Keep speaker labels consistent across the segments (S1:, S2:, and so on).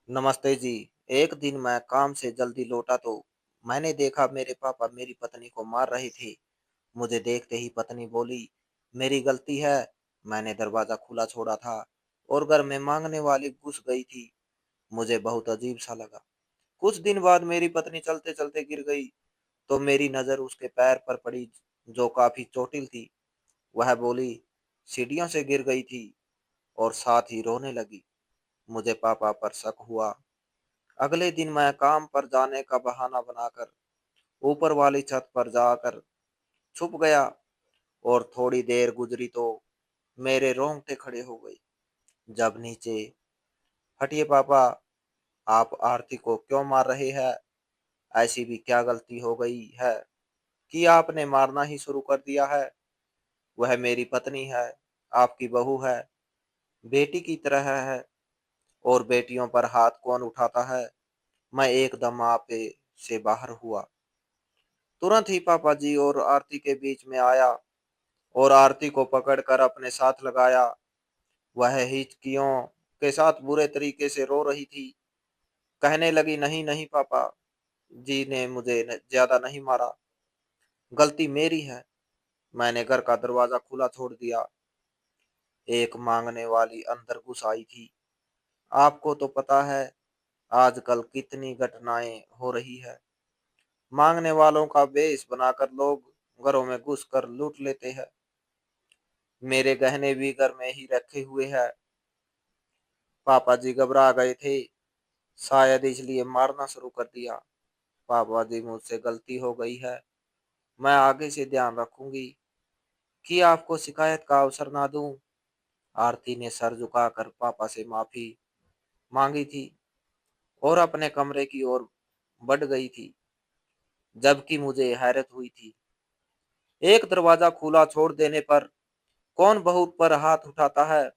S1: नमस्ते जी। एक दिन मैं काम से जल्दी लौटा तो मैंने देखा मेरे पापा मेरी पत्नी को मार रहे थे। मुझे देखते ही पत्नी बोली, मेरी गलती है, मैंने दरवाजा खुला छोड़ा था और घर में मांगने वाली घुस गई थी। मुझे बहुत अजीब सा लगा। कुछ दिन बाद मेरी पत्नी चलते चलते गिर गई तो मेरी नजर उसके पैर पर पड़ी, जो काफी चोटिल थी। वह बोली, सीढ़ियों से गिर गई थी और साथ ही रोने लगी। मुझे पापा पर शक हुआ। अगले दिन मैं काम पर जाने का बहाना बनाकर ऊपर वाली छत पर जाकर छुप गया और थोड़ी देर गुजरी तो मेरे रोंगटे खड़े हो गए। जब नीचे, हटिए पापा, आप आरती को क्यों मार रहे हैं? ऐसी भी क्या गलती हो गई है कि आपने मारना ही शुरू कर दिया है? वह मेरी पत्नी है, आपकी बहू है, बेटी की तरह है। और बेटियों पर हाथ कौन उठाता है? मैं एकदम आपे से बाहर हुआ। तुरंत ही पापा जी और आरती के बीच में आया और आरती को पकड़कर अपने साथ लगाया। वह हिचकियों के साथ बुरे तरीके से रो रही थी। कहने लगी, नहीं नहीं पापा जी ने मुझे ज्यादा नहीं मारा, गलती मेरी है, मैंने घर का दरवाजा खुला छोड़ दिया। एक मांगने वाली अंदर घुस आई थी। आपको तो पता है आजकल कितनी घटनाएं हो रही है। मांगने वालों का भेष बनाकर लोग घरों में घुसकर लूट लेते हैं। मेरे गहने भी घर में ही रखे हुए हैं। पापा जी घबरा गए थे, शायद इसलिए मारना शुरू कर दिया। पापा जी, मुझसे गलती हो गई है, मैं आगे से ध्यान रखूंगी कि आपको शिकायत का अवसर ना दूं। आरती ने सर झुकाकर पापा से माफी मांगी थी और अपने कमरे की ओर बढ़ गई थी, जबकि मुझे हैरत हुई थी। एक दरवाजा खुला छोड़ देने पर कौन बहू पर हाथ उठाता है?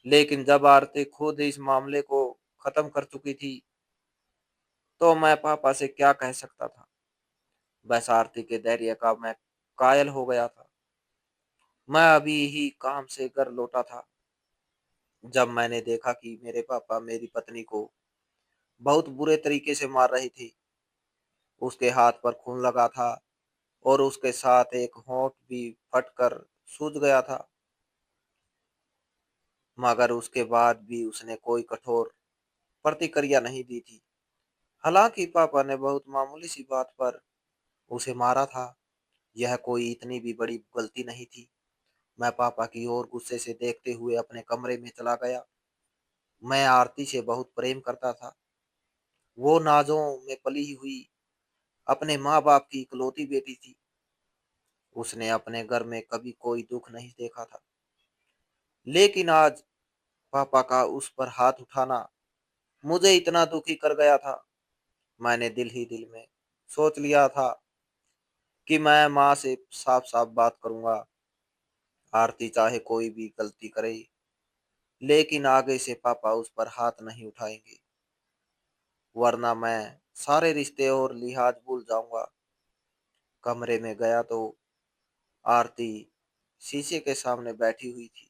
S1: लेकिन जब आरती खुद इस मामले को खत्म कर चुकी थी तो मैं पापा से क्या कह सकता था? बस आरती के धैर्य का मैं कायल हो गया था। मैं अभी ही काम से घर लौटा था जब मैंने देखा कि मेरे पापा मेरी पत्नी को बहुत बुरे तरीके से मार रहे थे। उसके हाथ पर खून लगा था और उसके साथ एक होंठ भी फटकर सूज गया था। मगर उसके बाद भी उसने कोई कठोर प्रतिक्रिया नहीं दी थी। हालांकि पापा ने बहुत मामूली सी बात पर उसे मारा था। यह कोई इतनी भी बड़ी गलती नहीं थी। मैं पापा की ओर गुस्से से देखते हुए अपने कमरे में चला गया। मैं आरती से बहुत प्रेम करता था। वो नाजों में पली हुई अपने माँ बाप की इकलौती बेटी थी। उसने अपने घर में कभी कोई दुख नहीं देखा था। लेकिन आज पापा का उस पर हाथ उठाना मुझे इतना दुखी कर गया था। मैंने दिल ही दिल में सोच लिया था कि मैं माँ से साफ साफ बात करूंगा। आरती चाहे कोई भी गलती करे, लेकिन आगे से पापा उस पर हाथ नहीं उठाएंगे, वरना मैं सारे रिश्ते और लिहाज भूल जाऊंगा। कमरे में गया तो आरती शीशे के सामने बैठी हुई थी,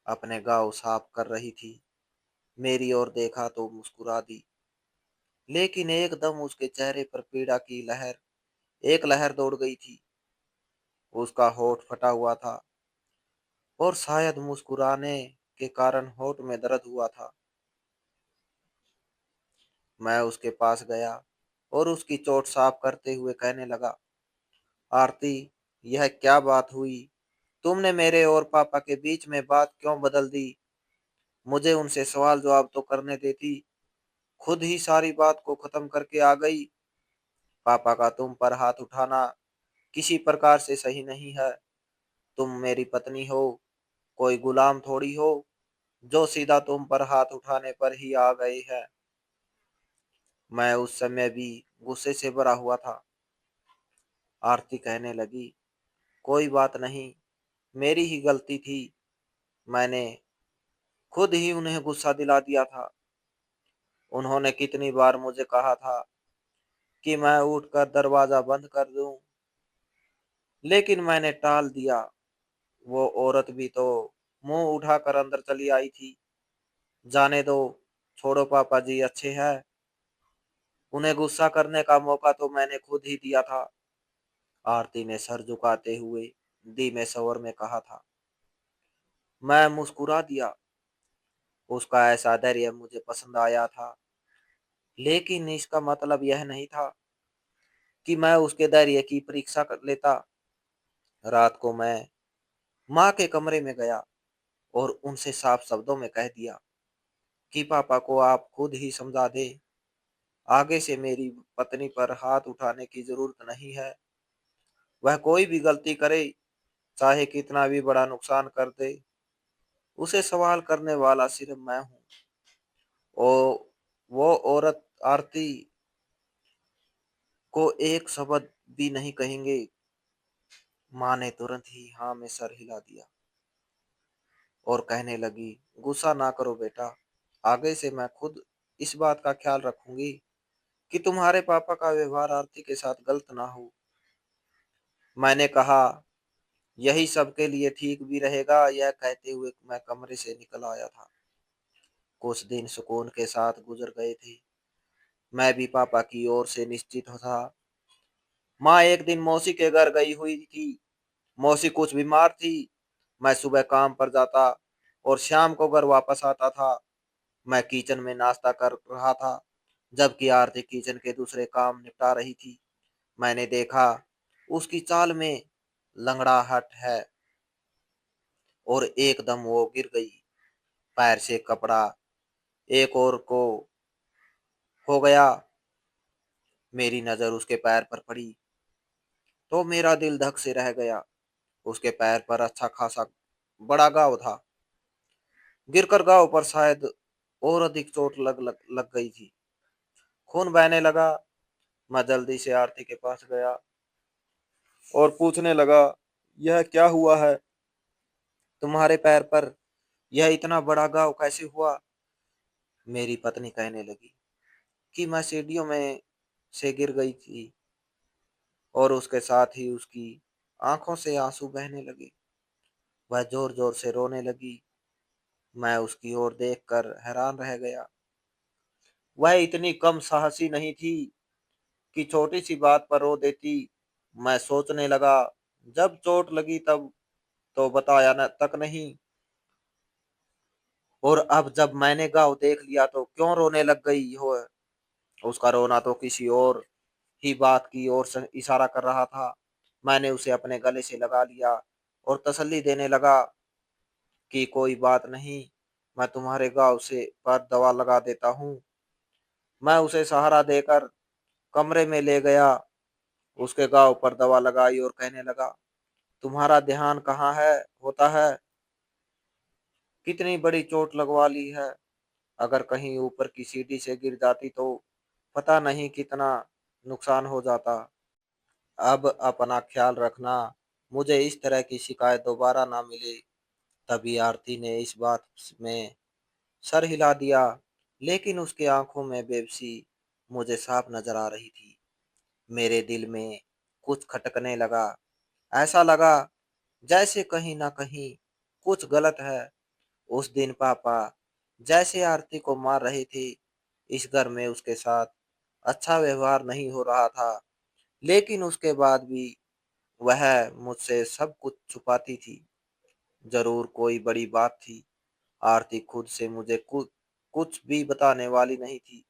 S1: अपने गाँव साफ कर रही थी। मेरी ओर देखा तो मुस्कुरा दी, लेकिन एकदम उसके चेहरे पर पीड़ा की एक लहर दौड़ गई थी। उसका होठ फटा हुआ था और शायद मुस्कुराने के कारण होठ में दर्द हुआ था। मैं उसके पास गया और उसकी चोट साफ करते हुए कहने लगा, आरती, यह क्या बात हुई? तुमने मेरे और पापा के बीच में बात क्यों बदल दी? मुझे उनसे सवाल जवाब तो करने देती, खुद ही सारी बात को खत्म करके आ गई। पापा का तुम पर हाथ उठाना किसी प्रकार से सही नहीं है। तुम मेरी पत्नी हो, कोई गुलाम थोड़ी हो जो सीधा तुम पर हाथ उठाने पर ही आ गए हैं। मैं उस समय भी गुस्से से भरा हुआ था। आरती कहने लगी, कोई बात नहीं, मेरी ही गलती थी, मैंने खुद ही उन्हें गुस्सा दिला दिया था। उन्होंने कितनी बार मुझे कहा था कि मैं उठकर दरवाजा बंद कर दूं, लेकिन मैंने टाल दिया। वो औरत भी तो मुंह उठाकर अंदर चली आई थी। जाने दो, छोड़ो पापा जी अच्छे हैं, उन्हें गुस्सा करने का मौका तो मैंने खुद ही दिया था। आरती ने सर झुकाते हुए धीमे स्वर में कहा था। मैं मुस्कुरा दिया। उसका ऐसा धैर्य मुझे पसंद आया था, लेकिन इसका मतलब यह नहीं था कि मैं उसके धैर्य की परीक्षा कर लेता। रात को मैं माँ के कमरे में गया और उनसे साफ शब्दों में कह दिया कि पापा को आप खुद ही समझा दे। आगे से मेरी पत्नी पर हाथ उठाने की जरूरत नहीं है। वह कोई भी गलती करे, चाहे कितना भी बड़ा नुकसान कर दे, उसे सवाल करने वाला सिर्फ मैं हूँ। ओ, वो औरत आरती को एक शब्द भी नहीं कहेंगे। माँ ने तुरंत ही हाँ में सर हिला दिया और कहने लगी, गुस्सा ना करो बेटा, आगे से मैं खुद इस बात का ख्याल रखूंगी कि तुम्हारे पापा का व्यवहार आरती के साथ गलत ना हो। मैंने कहा, यही सबके लिए ठीक भी रहेगा। यह कहते हुए मैं कमरे से निकल आया था। कुछ दिन सुकून के साथ गुजर गए थे। मैं भी पापा की ओर से निश्चित था। माँ एक दिन मौसी के घर गई हुई थी। मौसी कुछ बीमार थी। मैं सुबह काम पर जाता और शाम को घर वापस आता था। मैं किचन में नाश्ता कर रहा था, जबकि आरती किचन के दूसरे काम निपटा रही थी। मैंने देखा उसकी चाल में लंगड़ाहट है और एकदम वो गिर गई। पैर से कपड़ा एक और को हो गया। मेरी नजर उसके पैर पर पड़ी तो मेरा दिल धक से रह गया। उसके पैर पर अच्छा खासा बड़ा घाव था। गिरकर घाव पर शायद और अधिक चोट लग गई थी। खून बहने लगा। मैं जल्दी से आरती के पास गया और पूछने लगा, यह क्या हुआ है? तुम्हारे पैर पर यह इतना बड़ा घाव कैसे हुआ? मेरी पत्नी कहने लगी कि मैं सीढ़ियों में से गिर गई थी और उसके साथ ही उसकी आंखों से आंसू बहने लगे। वह जोर जोर से रोने लगी। मैं उसकी ओर देखकर हैरान रह गया। वह इतनी कम साहसी नहीं थी कि छोटी सी बात पर रो देती। मैं सोचने लगा, जब चोट लगी तब तो बताया न तक नहीं, और अब जब मैंने घाव देख लिया तो क्यों रोने लग गई हो? उसका रोना तो किसी और ही बात की ओर से इशारा कर रहा था। मैंने उसे अपने गले से लगा लिया और तसल्ली देने लगा कि कोई बात नहीं, मैं तुम्हारे घाव से पर दवा लगा देता हूँ। मैं उसे सहारा देकर कमरे में ले गया, उसके घाव पर दवा लगाई और कहने लगा, तुम्हारा ध्यान कहाँ है होता है? कितनी बड़ी चोट लगवा ली है। अगर कहीं ऊपर की सीढ़ी से गिर जाती तो पता नहीं कितना नुकसान हो जाता। अब अपना ख्याल रखना, मुझे इस तरह की शिकायत दोबारा ना मिले। तभी आरती ने इस बात में सर हिला दिया, लेकिन उसकी आंखों में बेबसी मुझे साफ नजर आ रही थी। मेरे दिल में कुछ खटकने लगा। ऐसा लगा जैसे कहीं ना कहीं कुछ गलत है। उस दिन पापा जैसे आरती को मार रहे थे, इस घर में उसके साथ अच्छा व्यवहार नहीं हो रहा था, लेकिन उसके बाद भी वह मुझसे सब कुछ छुपाती थी। जरूर कोई बड़ी बात थी। आरती खुद से मुझे कुछ भी बताने वाली नहीं थी,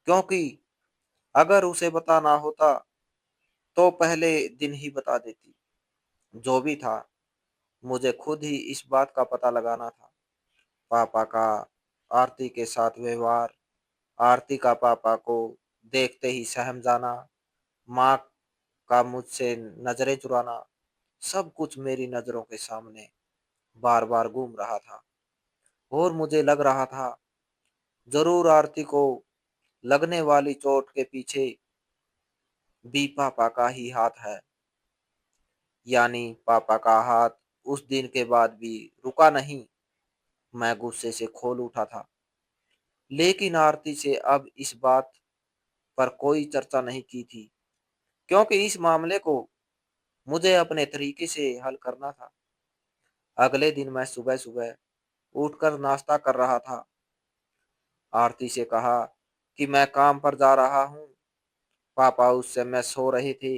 S1: क्योंकि अगर उसे बताना होता तो पहले दिन ही बता देती। जो भी था, मुझे खुद ही इस बात का पता लगाना था। पापा का आरती के साथ व्यवहार, आरती का पापा को देखते ही सहम जाना, माँ का मुझसे नजरें चुराना, सब कुछ मेरी नजरों के सामने बार बार घूम रहा था। और मुझे लग रहा था जरूर आरती को लगने वाली चोट के पीछे भी पापा का ही हाथ है। यानी पापा का हाथ उस दिन के बाद भी रुका नहीं। मैं गुस्से से खोल उठा था, लेकिन आरती से अब इस बात पर कोई चर्चा नहीं की थी, क्योंकि इस मामले को मुझे अपने तरीके से हल करना था। अगले दिन मैं सुबह सुबह उठकर नाश्ता कर रहा था। आरती से कहा कि मैं काम पर जा रहा हूँ। पापा उस समय सो रहे थे।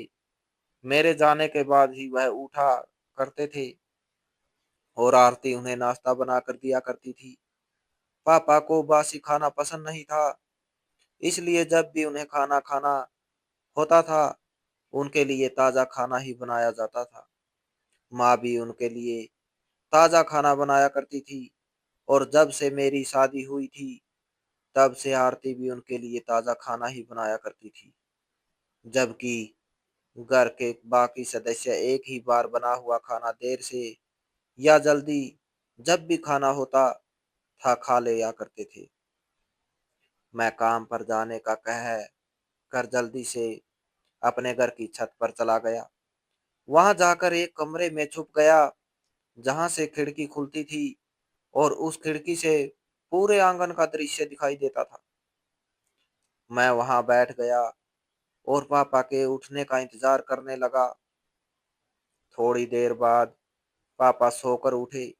S1: मेरे जाने के बाद ही वह उठा करते थे और आरती उन्हें नाश्ता बनाकर दिया करती थी। पापा को बासी खाना पसंद नहीं था, इसलिए जब भी उन्हें खाना खाना होता था, उनके लिए ताज़ा खाना ही बनाया जाता था। माँ भी उनके लिए ताज़ा खाना बनाया करती थी और जब से मेरी शादी हुई थी, तब से आरती भी उनके लिए ताज़ा खाना ही बनाया करती थी। जबकि घर के बाकी सदस्य एक ही बार बना हुआ खाना देर से या जल्दी जब भी खाना होता था खा लिया करते थे। मैं काम पर जाने का कह कर जल्दी से अपने घर की छत पर चला गया। वहां जाकर एक कमरे में छुप गया जहां से खिड़की खुलती थी और उस खिड़की से पूरे आंगन का दृश्य दिखाई देता था। मैं वहां बैठ गया और पापा के उठने का इंतजार करने लगा। थोड़ी देर बाद पापा सोकर उठे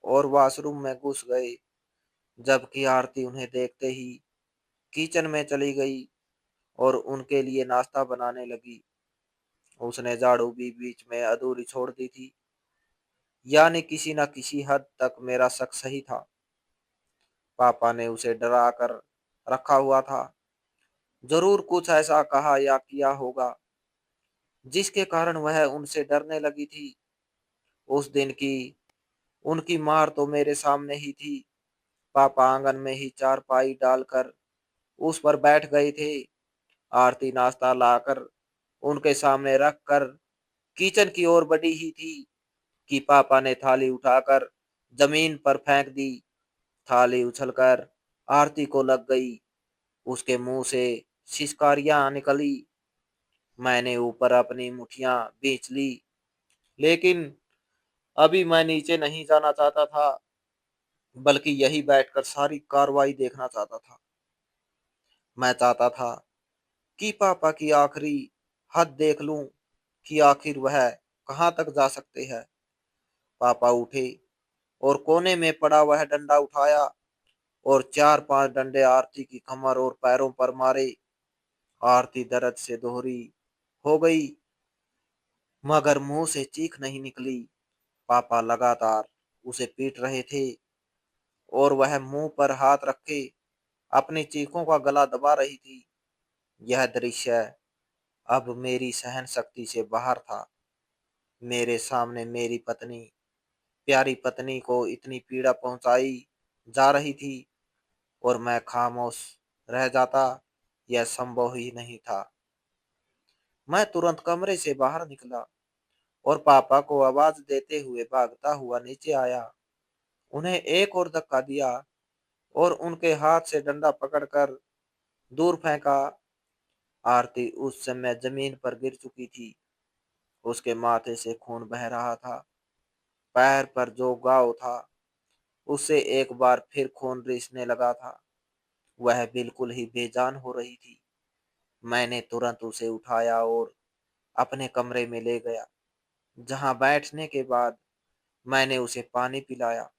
S1: और वॉशरूम में घुस गए, जबकि आरती उन्हें देखते ही किचन में चली गई और उनके लिए नाश्ता बनाने लगी। उसने झाड़ू भी बीच में अधूरी छोड़ दी थी, यानी किसी न किसी हद तक मेरा शक सही था। पापा ने उसे डरा कर रखा हुआ था। जरूर कुछ ऐसा कहा या किया होगा जिसके कारण वह उनसे डरने लगी थी। उस दिन की उनकी मार तो मेरे सामने ही थी। पापा आंगन में ही चारपाई डालकर उस पर बैठ गए थे। आरती नाश्ता लाकर उनके सामने रख कर किचन की ओर बढ़ी ही थी कि पापा ने थाली उठाकर जमीन पर फेंक दी। थाली उछलकर आरती को लग गई। उसके मुंह से सिसकारियां निकली। मैंने ऊपर अपनी मुठियां भींच ली, लेकिन अभी मैं नीचे नहीं जाना चाहता था, बल्कि यही बैठकर सारी कार्रवाई देखना चाहता था। मैं चाहता था कि पापा की आखिरी हद देख लूं कि आखिर वह कहां तक जा सकते हैं। पापा उठे और कोने में पड़ा वह डंडा उठाया और चार पांच डंडे आरती की कमर और पैरों पर मारे। आरती दर्द से दोहरी हो गई, मगर मुंह से चीख नहीं निकली। पापा लगातार उसे पीट रहे थे और वह मुंह पर हाथ रखे अपनी चीखों का गला दबा रही थी। यह दृश्य अब मेरी सहन शक्ति से बाहर था। मेरे सामने मेरी पत्नी, प्यारी पत्नी को इतनी पीड़ा पहुंचाई जा रही थी और मैं खामोश रह जाता, यह संभव ही नहीं था। मैं तुरंत कमरे से बाहर निकला और पापा को आवाज देते हुए भागता हुआ नीचे आया। उन्हें एक और धक्का दिया और उनके हाथ से डंडा पकड़कर दूर फेंका। आरती उस समय जमीन पर गिर चुकी थी। उसके माथे से खून बह रहा था। पैर पर जो घाव था, उससे एक बार फिर खून रिसने लगा था। वह बिल्कुल ही बेजान हो रही थी। मैंने तुरंत उसे उठाया और अपने कमरे में ले गया, जहां बैठने के बाद मैंने उसे पानी पिलाया।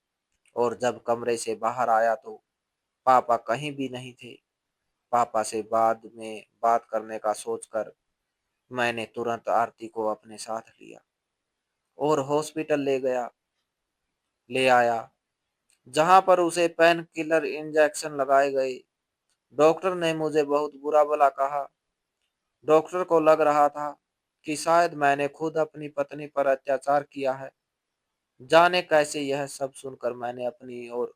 S1: और जब कमरे से बाहर आया तो पापा कहीं भी नहीं थे। पापा से बाद में बात करने का सोचकर मैंने तुरंत आरती को अपने साथ लिया और हॉस्पिटल ले आया, जहां पर उसे पेन किलर इंजेक्शन लगाए गए। डॉक्टर ने मुझे बहुत बुरा भला कहा। डॉक्टर को लग रहा था कि शायद मैंने खुद अपनी पत्नी पर अत्याचार किया है। जाने कैसे यह सब सुनकर मैंने अपनी और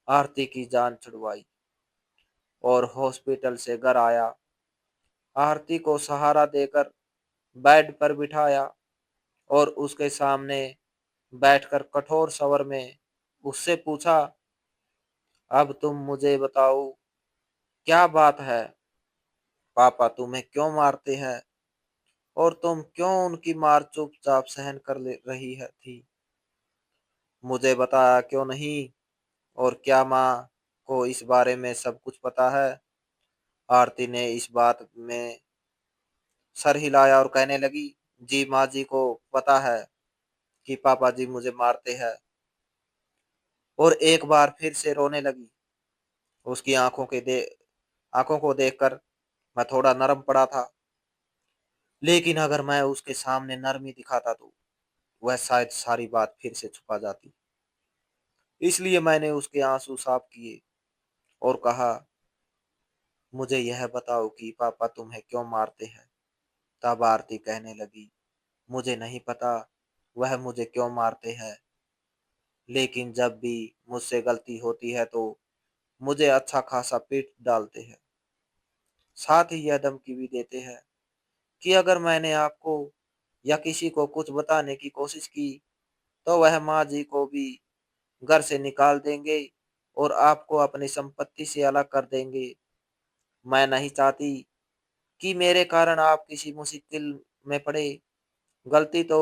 S1: आरती की जान छुड़वाई और हॉस्पिटल से घर आया। आरती को सहारा देकर बेड पर बिठाया और उसके सामने बैठकर कठोर स्वर में उससे पूछा, अब तुम मुझे बताओ, क्या बात है? पापा तुम्हें क्यों मारते हैं और तुम क्यों उनकी मार चुपचाप सहन कर ले रही है थी? मुझे बताया क्यों नहीं? और क्या माँ को इस बारे में सब कुछ पता है? आरती ने इस बात में सर हिलाया और कहने लगी, जी माँ जी को पता है कि पापा जी मुझे मारते हैं। और एक बार फिर से रोने लगी। उसकी आंखों को देखकर मैं थोड़ा नरम पड़ा था, लेकिन अगर मैं उसके सामने नरमी दिखाता तो वह शायद सारी बात फिर से छुपा जाती। इसलिए मैंने उसके आंसू साफ किए और कहा, मुझे यह बताओ कि पापा तुम्हें क्यों मारते हैं। तब आरती कहने लगी, मुझे नहीं पता वह मुझे क्यों मारते हैं, लेकिन जब भी मुझसे गलती होती है तो मुझे अच्छा खासा पीट डालते हैं। साथ ही यह धमकी भी देते हैं कि अगर मैंने आपको या किसी को कुछ बताने की कोशिश की तो वह माँ जी को भी घर से निकाल देंगे और आपको अपनी संपत्ति से अलग कर देंगे। मैं नहीं चाहती कि मेरे कारण आप किसी मुश्किल में पड़े। गलती तो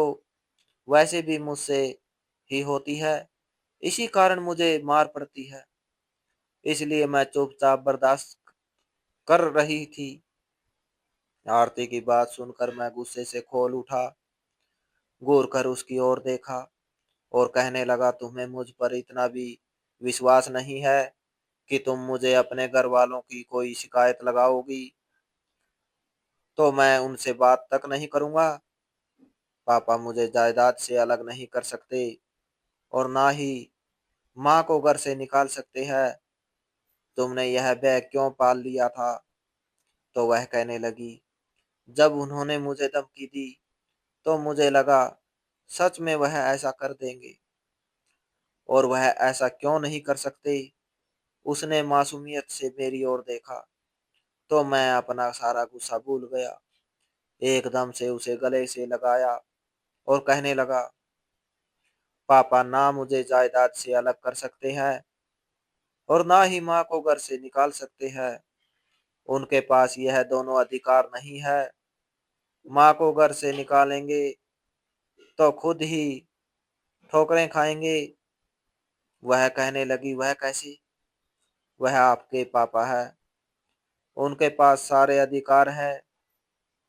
S1: वैसे भी मुझसे ही होती है, इसी कारण मुझे मार पड़ती है। इसलिए मैं चुपचाप बर्दाश्त कर रही थी। आरती की बात सुनकर मैं गुस्से से खोल उठा, घूर कर उसकी ओर देखा और कहने लगा, तुम्हें मुझ पर इतना भी विश्वास नहीं है कि तुम मुझे अपने घर वालों की कोई शिकायत लगाओगी तो मैं उनसे बात तक नहीं करूंगा। पापा मुझे जायदाद से अलग नहीं कर सकते और ना ही माँ को घर से निकाल सकते हैं। तुमने यह बैग क्यों पाल लिया था? तो वह कहने लगी, जब उन्होंने मुझे धमकी दी तो मुझे लगा सच में वह ऐसा कर देंगे, और वह ऐसा क्यों नहीं कर सकते। उसने मासूमियत से मेरी ओर देखा तो मैं अपना सारा गुस्सा भूल गया। एकदम से उसे गले से लगाया और कहने लगा, पापा ना मुझे जायदाद से अलग कर सकते हैं और ना ही माँ को घर से निकाल सकते हैं। उनके पास यह दोनों अधिकार नहीं है। माँ को घर से निकालेंगे तो खुद ही ठोकरें खाएंगे। वह कहने लगी, वह कैसे? वह आपके पापा है, उनके पास सारे अधिकार है।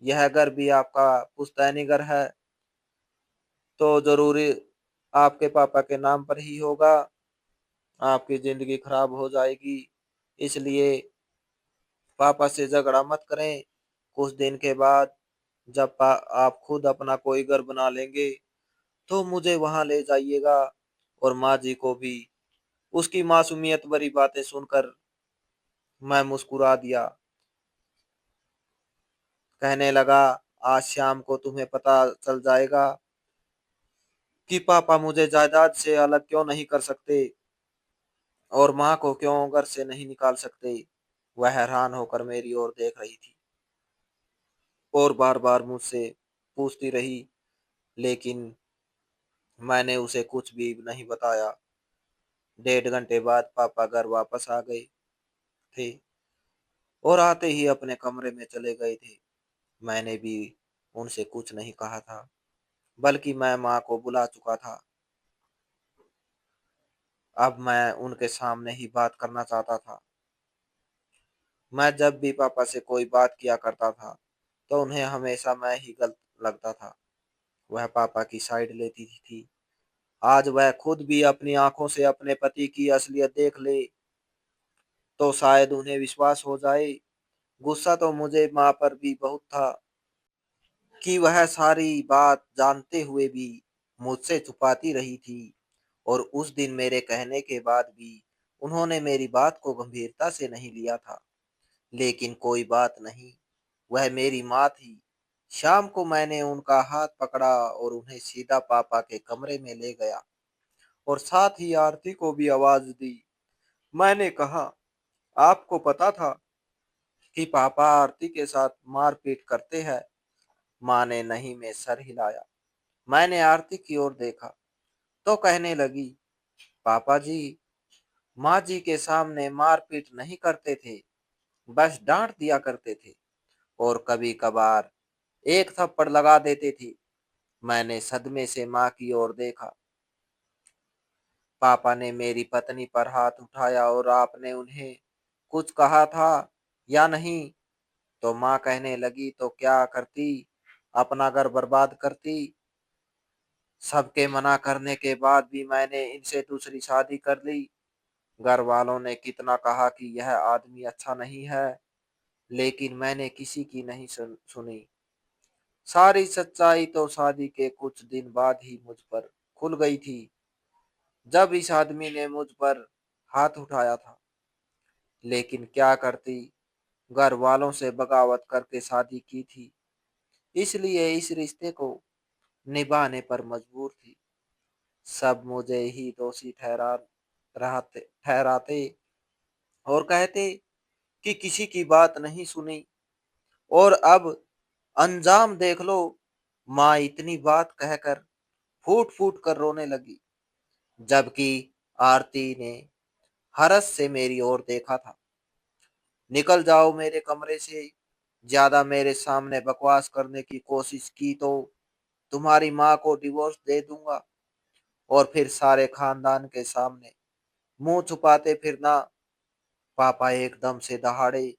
S1: यह घर भी आपका पुश्तैनी घर है तो जरूरी आपके पापा के नाम पर ही होगा। आपकी जिंदगी खराब हो जाएगी। इसलिए पापा से झगड़ा मत करें। कुछ दिन के बाद जब आप खुद अपना कोई घर बना लेंगे तो मुझे वहां ले जाइएगा। और माँ जी को भी। उसकी मासूमियत भरी बातें सुनकर मैं मुस्कुरा दिया। कहने लगा, आज शाम को तुम्हें पता चल जाएगा कि पापा मुझे जायदाद से अलग क्यों नहीं कर सकते और माँ को क्यों घर से नहीं निकाल सकते। वह हैरान होकर मेरी ओर देख रही थी और बार बार मुझसे पूछती रही, लेकिन मैंने उसे कुछ भी नहीं बताया। 1.5 घंटे बाद पापा घर वापस आ गए थे और आते ही अपने कमरे में चले गए थे। मैंने भी उनसे कुछ नहीं कहा था, बल्कि मैं माँ को बुला चुका था। अब मैं उनके सामने ही बात करना चाहता था। मैं जब भी पापा से कोई बात किया करता था तो उन्हें हमेशा मैं ही गलत लगता था। वह पापा की साइड लेती थी। आज वह खुद भी अपनी आंखों से अपने पति की असलियत देख ले तो शायद उन्हें विश्वास हो जाए। गुस्सा तो मुझे माँ पर भी बहुत था कि वह सारी बात जानते हुए भी मुझसे छुपाती रही थी, और उस दिन मेरे कहने के बाद भी उन्होंने मेरी बात को गंभीरता से नहीं लिया था। लेकिन कोई बात नहीं, वह मेरी माँ थी। शाम को मैंने उनका हाथ पकड़ा और उन्हें सीधा पापा के कमरे में ले गया और साथ ही आरती को भी आवाज दी। मैंने कहा, आपको पता था कि पापा आरती के साथ मारपीट करते हैं? माँ ने नहीं में सर हिलाया। मैंने आरती की ओर देखा तो कहने लगी, पापा जी माँ जी के सामने मारपीट नहीं करते थे, बस डांट दिया करते थे और कभी कभार एक थप्पड़ लगा देते थे। मैंने सदमे से माँ की ओर देखा। पापा ने मेरी पत्नी पर हाथ उठाया और आपने उन्हें कुछ कहा था या नहीं? तो माँ कहने लगी, तो क्या करती, अपना घर बर्बाद करती। सबके मना करने के बाद भी मैंने इनसे दूसरी शादी कर ली। घर वालों ने कितना कहा कि यह आदमी अच्छा नहीं है, लेकिन मैंने किसी की नहीं सुनी। सारी सच्चाई तो शादी के कुछ दिन बाद ही मुझ पर खुल गई थी, जब इस आदमी ने मुझ पर हाथ उठाया था। लेकिन क्या करती, घर वालों से बगावत करके शादी की थी, इसलिए इस रिश्ते को निभाने पर मजबूर थी। सब मुझे ही दोषी ठहराते और कहते कि किसी की बात नहीं सुनी, और अब अंजाम देख लो। माँ इतनी बात कहकर फूट फूट कर रोने लगी, जबकि आरती ने हरस से मेरी ओर देखा था। निकल जाओ मेरे कमरे से, ज्यादा मेरे सामने बकवास करने की कोशिश की तो तुम्हारी माँ को डिवोर्स दे दूंगा, और फिर सारे खानदान के सामने मुंह छुपाते फिरना। पापा एकदम से दहाड़े,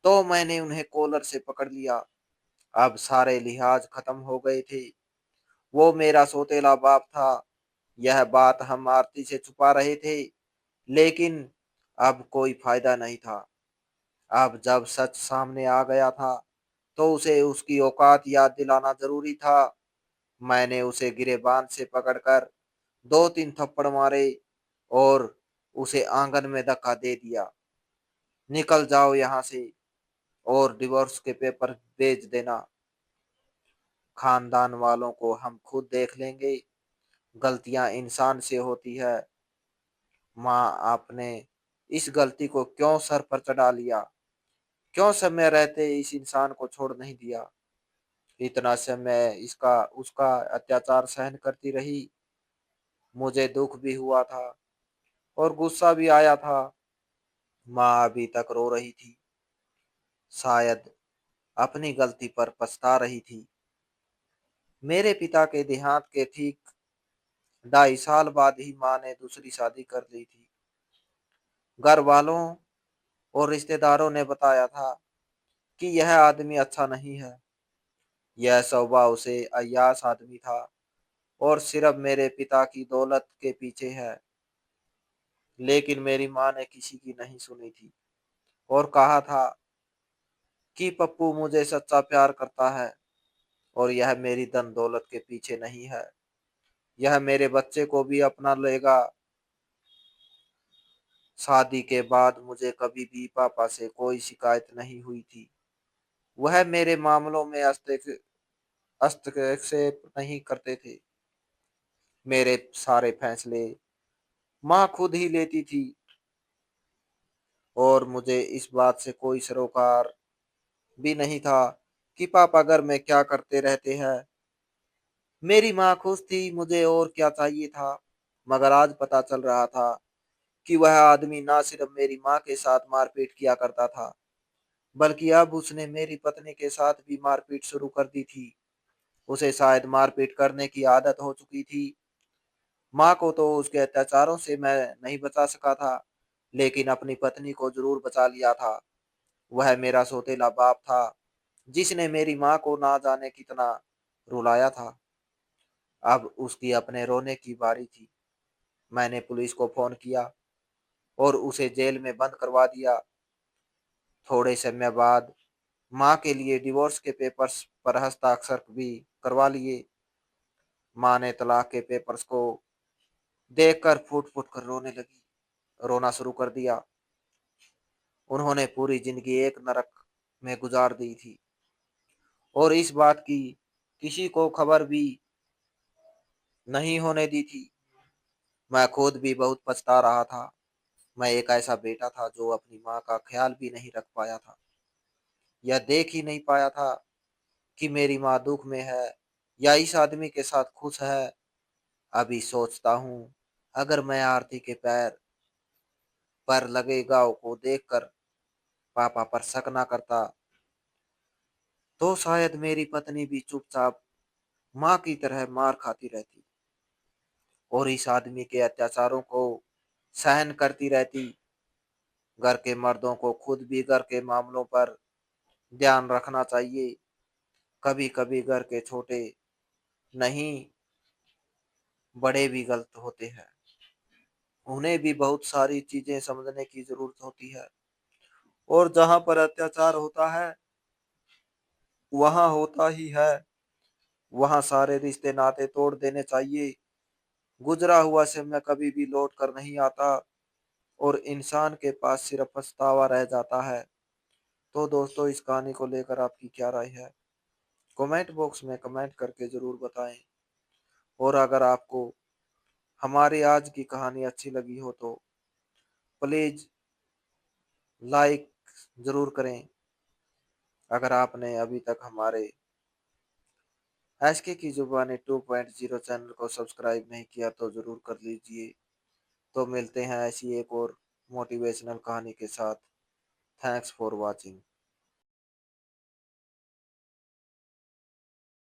S1: तो मैंने उन्हें कॉलर से पकड़ लिया। अब सारे लिहाज खत्म हो गए थे। वो मेरा सौतेला बाप था। यह बात हम आरती से छुपा रहे थे, लेकिन अब कोई फायदा नहीं था। अब जब सच सामने आ गया था, तो उसे उसकी औकात याद दिलाना जरूरी था। मैंने उसे गिरेबान से पकड़कर दो तीन थप्पड़ मारे और उसे आंगन में धक्का दे दिया। निकल जाओ यहाँ से, और डिवोर्स के पेपर भेज देना। खानदान वालों को हम खुद देख लेंगे। गलतियां इंसान से होती है। माँ, आपने इस गलती को क्यों सर पर चढ़ा लिया? क्यों समय रहते इस इंसान को छोड़ नहीं दिया? इतना समय इसका उसका अत्याचार सहन करती रही। मुझे दुख भी हुआ था और गुस्सा भी आया था। माँ अभी तक रो रही थी, शायद अपनी गलती पर पछता रही थी। मेरे पिता के देहांत के ठीक 2.5 साल बाद ही माँ ने दूसरी शादी कर ली थी। घर वालों और रिश्तेदारों ने बताया था कि यह आदमी अच्छा नहीं है। यह स्वभाव से अय्याश आदमी था और सिर्फ मेरे पिता की दौलत के पीछे है। लेकिन मेरी माँ ने किसी की नहीं सुनी थी और कहा था कि पप्पू मुझे सच्चा प्यार करता है, और यह मेरी धन दौलत के पीछे नहीं है। यह मेरे बच्चे को भी अपना लेगा। शादी के बाद मुझे कभी भी पापा से कोई शिकायत नहीं हुई थी। वह मेरे मामलों में हस्तक्षेप नहीं करते थे। मेरे सारे फैसले माँ खुद ही लेती थी, और मुझे इस बात से कोई सरोकार भी नहीं था कि पापा घर में क्या करते रहते हैं। मेरी माँ खुश थी, मुझे और क्या चाहिए था। मगर आज पता चल रहा था कि वह आदमी ना सिर्फ मेरी माँ के साथ मारपीट किया करता था, बल्कि अब उसने मेरी पत्नी के साथ भी मारपीट शुरू कर दी थी। उसे शायद मारपीट करने की आदत हो चुकी थी। माँ को तो उसके अत्याचारों से मैं नहीं बचा सका था, लेकिन अपनी पत्नी को जरूर बचा लिया था। वह मेरा सौतेला बाप था, जिसने मेरी माँ को ना जाने कितना रुलाया था। अब उसकी अपने रोने की बारी थी। मैंने पुलिस को फोन किया और उसे जेल में बंद करवा दिया। थोड़े समय बाद माँ के लिए डिवोर्स के पेपर्स पर हस्ताक्षर भी करवा लिए। माँ ने तलाक के पेपर्स को देखकर फूट फूट कर रोने लगी, रोना शुरू कर दिया। उन्होंने पूरी जिंदगी एक नरक में गुजार दी थी, और इस बात की किसी को खबर भी नहीं होने दी थी। मैं खुद भी बहुत पछता रहा था। मैं एक ऐसा बेटा था जो अपनी माँ का ख्याल भी नहीं रख पाया था, या देख ही नहीं पाया था कि मेरी माँ दुख में है या इस आदमी के साथ खुश है। अभी सोचता हूँ, अगर मैं आरती के पैर पर लगे घाव को देखकर पापा पर शक ना करता, तो शायद मेरी पत्नी भी चुपचाप माँ की तरह मार खाती रहती और इस आदमी के अत्याचारों को सहन करती रहती। घर के मर्दों को खुद भी घर के मामलों पर ध्यान रखना चाहिए। कभी कभी घर के छोटे नहीं, बड़े भी गलत होते हैं। उन्हें भी बहुत सारी चीजें समझने की जरूरत होती है। और जहां पर अत्याचार होता है वहां होता ही है, वहां सारे रिश्ते नाते तोड़ देने चाहिए। गुजरा हुआ समय कभी भी लौट कर नहीं आता और इंसान के पास सिर्फ पछतावा रह जाता है। तो दोस्तों, इस कहानी को लेकर आपकी क्या राय है? कमेंट बॉक्स में कमेंट करके जरूर बताएं। और अगर आपको हमारी आज की कहानी अच्छी लगी हो तो प्लीज लाइक जरूर करें। अगर आपने अभी तक हमारे एसके की जुबानी 2.0 चैनल को सब्सक्राइब नहीं किया तो जरूर कर लीजिए। तो मिलते हैं ऐसी एक और मोटिवेशनल कहानी के साथ। Thanks for watching.